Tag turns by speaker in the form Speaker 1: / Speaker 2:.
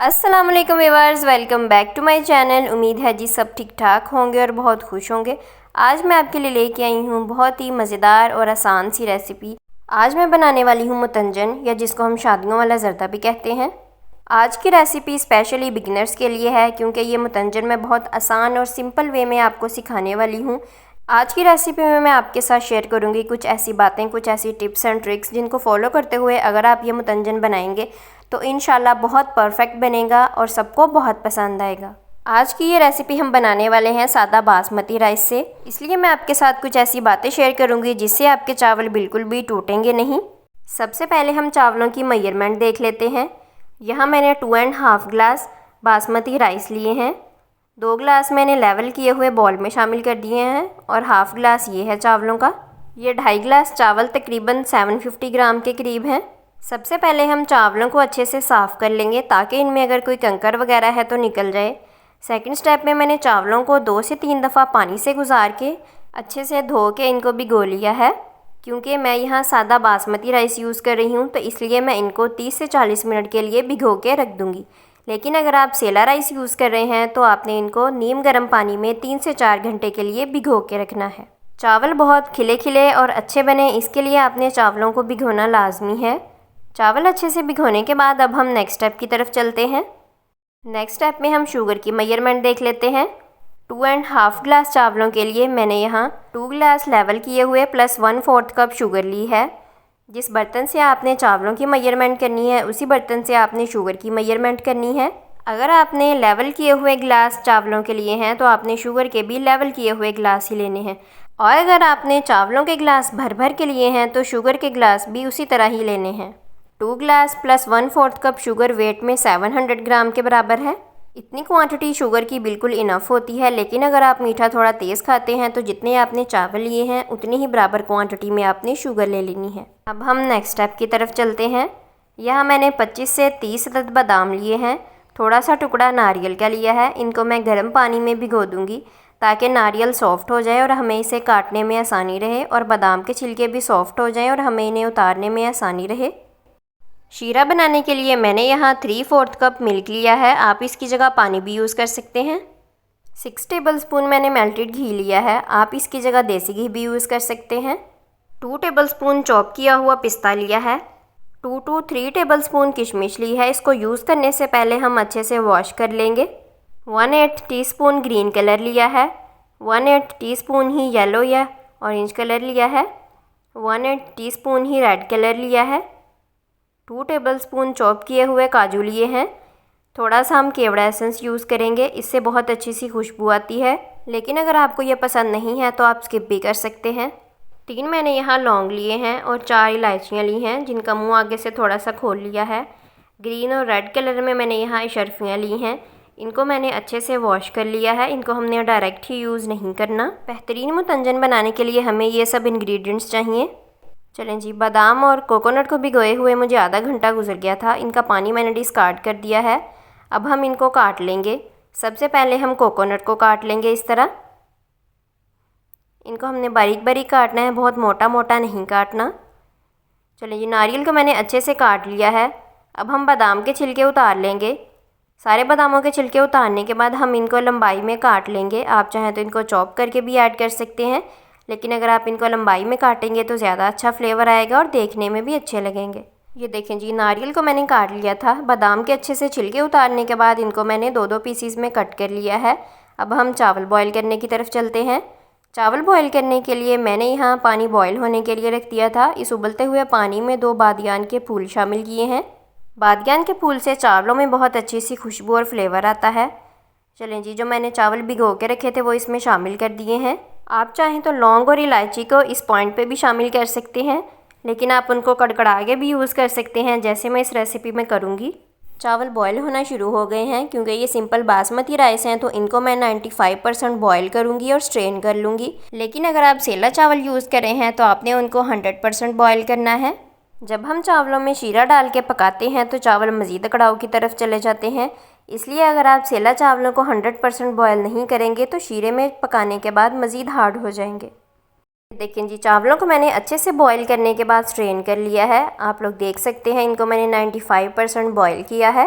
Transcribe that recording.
Speaker 1: अस्सलाम वालेकुम viewers, welcome back to my channel. उम्मीद है जी सब ठीक ठाक होंगे और बहुत खुश होंगे। आज मैं आपके लिए लेके आई हूँ बहुत ही मज़ेदार और आसान सी रेसिपी। आज मैं बनाने वाली हूँ मुतंजन, या जिसको हम शादियों वाला ज़र्दा भी कहते हैं। आज की रेसिपी स्पेशली बिगिनर्स के लिए है, क्योंकि ये मुतंजन मैं बहुत आसान और सिंपल वे में आपको सिखाने वाली हूँ। आज की रेसिपी में मैं आपके साथ शेयर करूँगी कुछ ऐसी बातें, कुछ ऐसी टिप्स एंड ट्रिक्स जिनको फॉलो करते हुए अगर आप ये मुतंजन बनाएंगे तो इंशाल्लाह बहुत परफेक्ट बनेगा और सबको बहुत पसंद आएगा। आज की ये रेसिपी हम बनाने वाले हैं सादा बासमती राइस से, इसलिए मैं आपके साथ कुछ ऐसी बातें शेयर करूँगी जिससे आपके चावल बिल्कुल भी टूटेंगे नहीं। सबसे पहले हम चावलों की मेजरमेंट देख लेते हैं। यहाँ मैंने 2.5 ग्लास बासमती राइस लिए हैं। 2 ग्लास मैंने लेवल किए हुए बॉल में शामिल कर दिए हैं और हाफ़ ग्लास ये है चावलों का। ये 2.5 ग्लास चावल तकरीबन 750 ग्राम के करीब हैं। सबसे पहले हम चावलों को अच्छे से साफ़ कर लेंगे ताकि इनमें अगर कोई कंकर वगैरह है तो निकल जाए। सेकंड स्टेप में मैंने चावलों को 2 से 3 दफ़ा पानी से गुजार के अच्छे से धो के इनको भिगो लिया है। क्योंकि मैं यहाँ सादा बासमती राइस यूज़ कर रही हूँ तो इसलिए मैं इनको 30 से 40 मिनट के लिए भिगो के रख दूँगी। लेकिन अगर आप सेला राइस यूज़ कर रहे हैं तो आपने इनको नीम गर्म पानी में 3 से 4 घंटे के लिए भिगो के रखना है। चावल बहुत खिले खिले और अच्छे बने, इसके लिए आपने चावलों को भिगोना लाजमी है। चावल अच्छे से भिगोने के बाद अब हम नेक्स्ट स्टेप की तरफ चलते हैं। नेक्स्ट स्टेप में हम शुगर की मेजरमेंट देख लेते हैं। 2.5 ग्लास चावलों के लिए मैंने यहाँ 2 ग्लास लेवल किए हुए प्लस 1/4 कप शुगर ली है। जिस बर्तन से आपने चावलों की मेजरमेंट करनी है उसी बर्तन से आपने शुगर की मेजरमेंट करनी है। अगर आपने लेवल किए हुए ग्लास चावलों के लिए हैं तो आपने शुगर के भी लेवल किए हुए ग्लास ही लेने हैं, और अगर आपने चावलों के ग्लास भर भर के लिए हैं तो शुगर के ग्लास भी उसी तरह ही लेने हैं। 2 glass plus 1/4 cup sugar weight में 700 ग्राम के बराबर है। इतनी क्वांटिटी शुगर की बिल्कुल इनफ होती है, लेकिन अगर आप मीठा थोड़ा तेज़ खाते हैं तो जितने आपने चावल लिए हैं उतनी ही बराबर क्वांटिटी में आपने शुगर ले लेनी है। अब हम नेक्स्ट स्टेप की तरफ चलते हैं। यहाँ मैंने 25 से 30 अदद बादाम लिए हैं। थोड़ा सा टुकड़ा नारियल का लिया है। इनको मैं गर्म पानी में भिगो दूँगी ताकि नारियल सॉफ्ट हो जाए और हमें इसे काटने में आसानी रहे, और बादाम के छिलके भी सॉफ्ट हो जाएँ और हमें इन्हें उतारने में आसानी रहे। शीरा बनाने के लिए मैंने यहाँ 3/4 कप मिल्क लिया है। आप इसकी जगह पानी भी यूज़ कर सकते हैं। 6 टेबलस्पून मैंने मेल्टेड घी लिया है। आप इसकी जगह देसी घी भी यूज़ कर सकते हैं। 2 टेबलस्पून चॉप किया हुआ पिस्ता लिया है। 2 to 3 टेबलस्पून किशमिश ली है। इसको यूज़ करने से पहले हम अच्छे से वॉश कर लेंगे। 1/8 टीस्पून ग्रीन कलर लिया है। 1/8 टीस्पून ही येलो या ऑरेंज कलर लिया है। 1/8 टीस्पून ही रेड कलर लिया है। 2 टेबलस्पून चॉप किए हुए काजू लिए हैं। थोड़ा सा हम केवड़ा एसेंस यूज़ करेंगे, इससे बहुत अच्छी सी खुशबू आती है, लेकिन अगर आपको ये पसंद नहीं है तो आप स्किप भी कर सकते हैं। 3 मैंने यहाँ लौंग लिए हैं और 4 इलायचियाँ ली हैं जिनका मुंह आगे से थोड़ा सा खोल लिया है। ग्रीन और रेड कलर में मैंने यहाँ इशरफियाँ ली हैं। इनको मैंने अच्छे से वॉश कर लिया है। इनको हमने डायरेक्ट ही यूज़ नहीं करना। बेहतरीन मुतंजन बनाने के लिए हमें ये सब इंग्रेडिएंट्स चाहिए। चलें जी, बादाम और कोकोनट को भिगोए हुए मुझे आधा घंटा गुजर गया था। इनका पानी मैंने डिस्कार्ड कर दिया है। अब हम इनको काट लेंगे। सबसे पहले हम कोकोनट को काट लेंगे इस तरह। इनको हमने बारीक बारीक काटना है, बहुत मोटा मोटा नहीं काटना। चलें जी, नारियल को मैंने अच्छे से काट लिया है। अब हम बादाम के छिलके उतार लेंगे। सारे बादामों के छिलके उतारने के बाद हम इनको लंबाई में काट लेंगे। आप चाहें तो इनको चॉप करके भी ऐड कर सकते हैं, लेकिन अगर आप इनको लंबाई में काटेंगे तो ज़्यादा अच्छा फ्लेवर आएगा और देखने में भी अच्छे लगेंगे। ये देखें जी, नारियल को मैंने काट लिया था। बादाम के अच्छे से छिलके उतारने के बाद इनको मैंने 2-2 पीसीज में कट कर लिया है। अब हम चावल बॉईल करने की तरफ चलते हैं। चावल बॉईल करने के लिए मैंने यहाँ पानी बॉईल होने के लिए रख दिया था। इस उबलते हुए पानी में 2 बादियान के फूल शामिल किए हैं। बादियान के फूल से चावलों में बहुत अच्छी सी खुशबू और फ्लेवर आता है। चलें जी, जो मैंने चावल भिगो के रखे थे वो इसमें शामिल कर दिए हैं। आप चाहें तो लौंग और इलायची को इस पॉइंट पे भी शामिल कर सकते हैं, लेकिन आप उनको कड़कड़ा के भी यूज़ कर सकते हैं, जैसे मैं इस रेसिपी में करूँगी। चावल बॉयल होना शुरू हो गए हैं। क्योंकि ये सिंपल बासमती राइस हैं तो इनको मैं 95% बॉयल करूँगी और स्ट्रेन कर लूँगी। लेकिन अगर आप सेला चावल यूज़ कर रहे हैं तो आपने उनको 100% बॉयल करना है। जब हम चावलों में शीरा डाल के पकाते हैं तो चावल मज़ीद कड़ाव की तरफ चले जाते हैं, इसलिए अगर आप सेला चावलों को 100% बॉयल नहीं करेंगे तो शीरे में पकाने के बाद मज़ीद हार्ड हो जाएंगे। देखें जी, चावलों को मैंने अच्छे से बॉईल करने के बाद स्ट्रेन कर लिया है। आप लोग देख सकते हैं, इनको मैंने 95% बॉईल किया है।